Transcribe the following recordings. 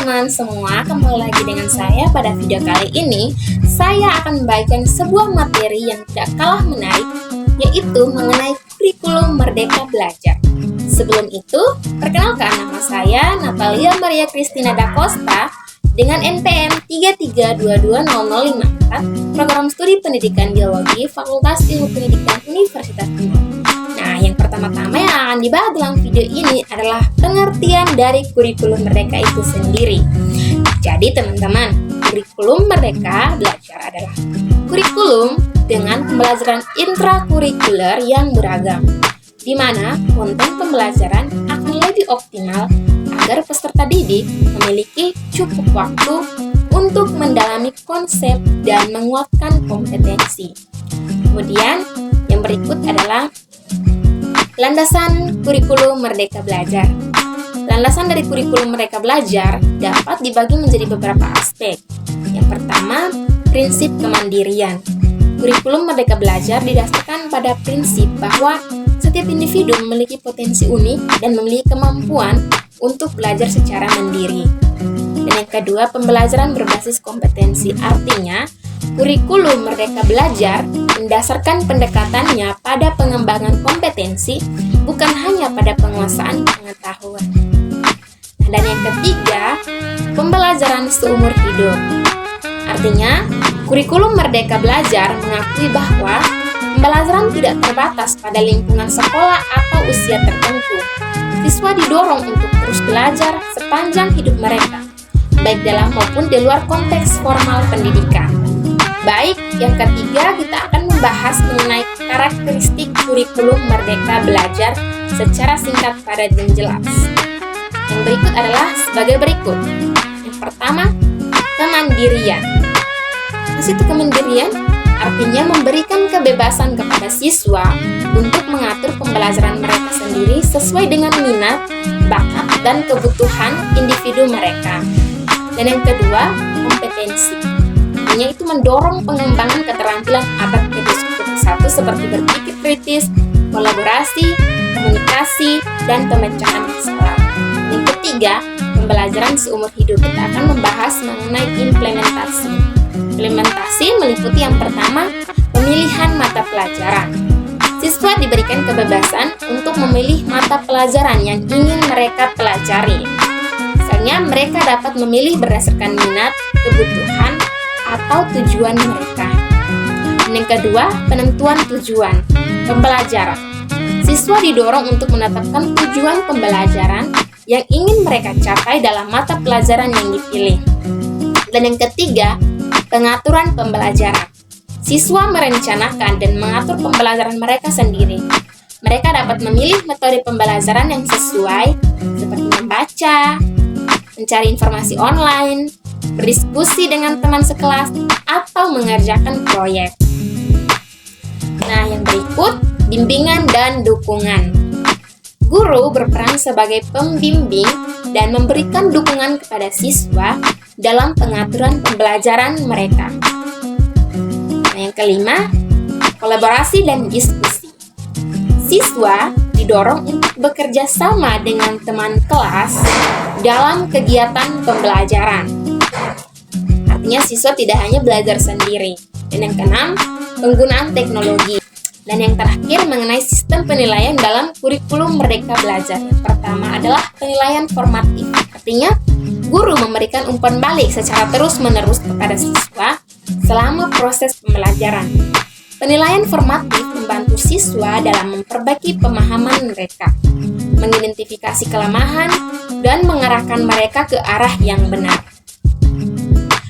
teman-teman semua, kembali lagi dengan saya. Pada video kali ini, saya akan membagikan sebuah materi yang tidak kalah menarik, yaitu mengenai kurikulum Merdeka Belajar. Sebelum itu, perkenalkan, nama saya Natalia Maria Christina da Costa dengan NPM 3322054, Program Studi Pendidikan Biologi, Fakultas Ilmu Pendidikan Universitas Unpad. Nah, yang pertama-tama yang akan dibahas dalam video ini adalah pengertian dari kurikulum Merdeka itu sendiri. Jadi teman-teman, kurikulum Merdeka Belajar adalah kurikulum dengan pembelajaran intrakurikuler yang beragam, di mana konten pembelajaran akan lebih optimal agar peserta didik memiliki cukup waktu untuk mendalami konsep dan menguatkan kompetensi. Kemudian, yang berikut adalah landasan kurikulum Merdeka Belajar. Landasan dari kurikulum Merdeka Belajar dapat dibagi menjadi beberapa aspek. Yang pertama, prinsip kemandirian. Kurikulum Merdeka Belajar didasarkan pada prinsip bahwa setiap individu memiliki potensi unik dan memiliki kemampuan untuk belajar secara mandiri. Dan yang kedua, pembelajaran berbasis kompetensi. Artinya, kurikulum Merdeka Belajar mendasarkan pendekatannya pada pengembangan kompetensi, bukan hanya pada penguasaan pengetahuan. Dan yang ketiga, pembelajaran seumur hidup. Artinya, kurikulum Merdeka Belajar mengakui bahwa pembelajaran tidak terbatas pada lingkungan sekolah atau usia tertentu. Siswa didorong untuk terus belajar sepanjang hidup mereka, baik dalam maupun di luar konteks formal pendidikan. Baik, yang ketiga kita akan membahas mengenai karakteristik kurikulum Merdeka Belajar secara singkat, padat, dan jelas. Yang berikut adalah sebagai berikut. Yang pertama, kemandirian. Di situ kemandirian artinya memberikan kebebasan kepada siswa untuk mengatur pembelajaran mereka sendiri sesuai dengan minat, bakat, dan kebutuhan individu mereka. Dan yang kedua, kompetensi. Yaitu mendorong pengembangan keterampilan abad ke-21 seperti berpikir kritis, kolaborasi, komunikasi, dan pemecahan masalah. Yang ketiga, pembelajaran seumur hidup. Kita akan membahas mengenai implementasi. Implementasi meliputi yang pertama, pemilihan mata pelajaran. Siswa diberikan kebebasan untuk memilih mata pelajaran yang ingin mereka pelajari. Misalnya, mereka dapat memilih berdasarkan minat, kebutuhan, atau tujuan mereka. Dan yang kedua, penentuan tujuan pembelajaran. Siswa didorong untuk menetapkan tujuan pembelajaran yang ingin mereka capai dalam mata pelajaran yang dipilih. Dan yang ketiga, pengaturan pembelajaran. Siswa merencanakan dan mengatur pembelajaran mereka sendiri. Mereka dapat memilih metode pembelajaran yang sesuai, seperti membaca, mencari informasi online, berdiskusi dengan teman sekelas, atau mengerjakan proyek. Nah, yang berikut, bimbingan dan dukungan. Guru berperan sebagai pembimbing dan memberikan dukungan kepada siswa dalam pengaturan pembelajaran mereka. Nah, yang kelima, kolaborasi dan diskusi. Siswa didorong untuk bekerja sama dengan teman kelas dalam kegiatan pembelajaran. Artinya siswa tidak hanya belajar sendiri. Dan yang keenam, penggunaan teknologi. Dan yang terakhir mengenai sistem penilaian dalam kurikulum Merdeka Belajar. Yang pertama adalah penilaian formatif. Artinya, guru memberikan umpan balik secara terus-menerus kepada siswa selama proses pembelajaran. Penilaian formatif membantu siswa dalam memperbaiki pemahaman mereka, mengidentifikasi kelemahan, dan mengarahkan mereka ke arah yang benar.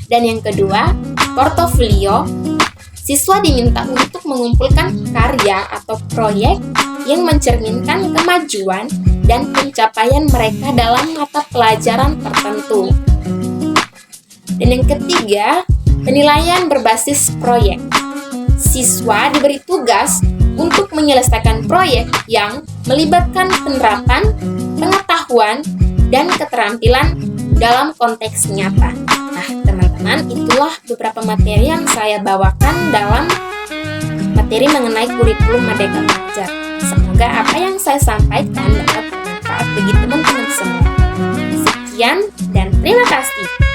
Dan yang kedua, portofolio. Siswa diminta untuk mengumpulkan karya atau proyek yang mencerminkan kemajuan dan pencapaian mereka dalam mata pelajaran tertentu. Dan yang ketiga, penilaian berbasis proyek. Siswa diberi tugas untuk menyelesaikan proyek yang melibatkan penerapan, pengetahuan, dan keterampilan dalam konteks nyata. Nah, teman-teman, itulah beberapa materi yang saya bawakan dalam materi mengenai kurikulum Merdeka Belajar. Semoga apa yang saya sampaikan dapat bermanfaat bagi teman-teman semua. Sekian. Sekian dan terima kasih.